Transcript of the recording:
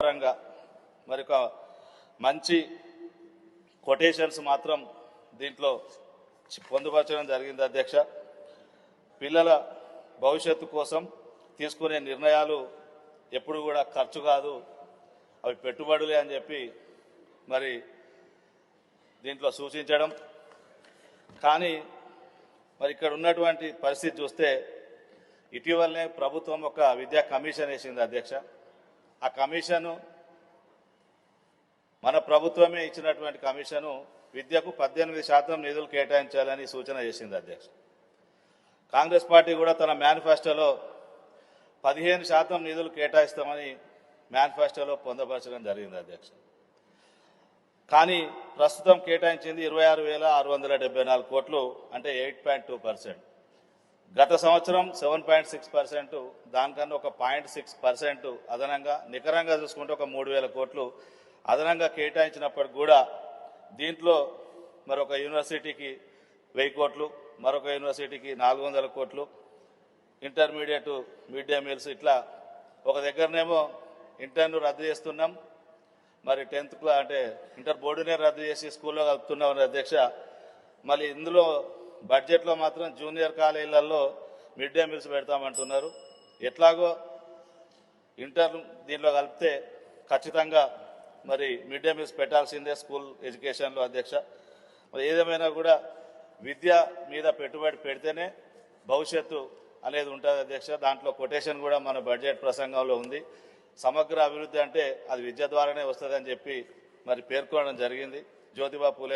పరంగా మరి ఒక మంచి కొటేషన్స్ మాత్రం దీంట్లో పొందుపరచడం జరిగింది అధ్యక్ష. పిల్లల భవిష్యత్తు కోసం తీసుకునే నిర్ణయాలు ఎప్పుడు కూడా ఖర్చు కాదు, అవి పెట్టుబడులే అని చెప్పి మరి దీంట్లో సూచించడం. కానీ మరి ఇక్కడ ఉన్నటువంటి పరిస్థితి చూస్తే ఇటీవలనే ప్రభుత్వం ఒక విద్యా కమిషన్ వేసింది అధ్యక్ష. ఆ కమిషను మన ప్రభుత్వమే ఇచ్చినటువంటి కమిషను విద్యకు 18% నిధులు కేటాయించాలని సూచన చేసింది అధ్యక్ష. కాంగ్రెస్ పార్టీ కూడా తన మేనిఫెస్టోలో 15% నిధులు కేటాయిస్తామని మేనిఫెస్టోలో పొందపరచడం జరిగింది అధ్యక్ష. కానీ ప్రస్తుతం కేటాయించింది 26,674 కోట్లు, అంటే 8.2%. గత సంవత్సరం 7.6%, దానికన్నా ఒక 0.6% అదనంగా, నికరంగా చూసుకుంటే ఒక 3,000 కోట్లు అదనంగా కేటాయించినప్పటికి కూడా దీంట్లో మరొక యూనివర్సిటీకి 1000 కోట్లు, మరొక యూనివర్సిటీకి 400 కోట్లు, ఇంటర్మీడియట్ మిడ్ డే మీల్స్, ఇట్లా ఒక దగ్గరనేమో ఇంటర్ను రద్దు చేస్తున్నాం, మరి 10th క్లాస్ అంటే ఇంటర్ బోర్డునే రద్దు చేసి స్కూల్లో కలుపుతున్నాం అధ్యక్ష. మళ్ళీ ఇందులో బడ్జెట్లో మాత్రం జూనియర్ కాలేజీలలో మిడ్ డే మీల్స్ పెడతామంటున్నారు. ఎట్లాగో ఇంటర్ దీనిలో కలిపితే ఖచ్చితంగా మరి మిడ్ డే మీల్స్ పెట్టాల్సిందే స్కూల్ ఎడ్యుకేషన్లో అధ్యక్ష. మరి ఏదేమైనా కూడా విద్య మీద పెట్టుబడి పెడితేనే భవిష్యత్తు అనేది ఉంటుంది అధ్యక్ష. దాంట్లో కొటేషన్ కూడా మన బడ్జెట్ ప్రసంగంలో ఉంది. సమగ్ర అభివృద్ధి అంటే అది విద్య ద్వారానే వస్తుందని చెప్పి మరి పేర్కొనడం జరిగింది. జ్యోతిబా పూలే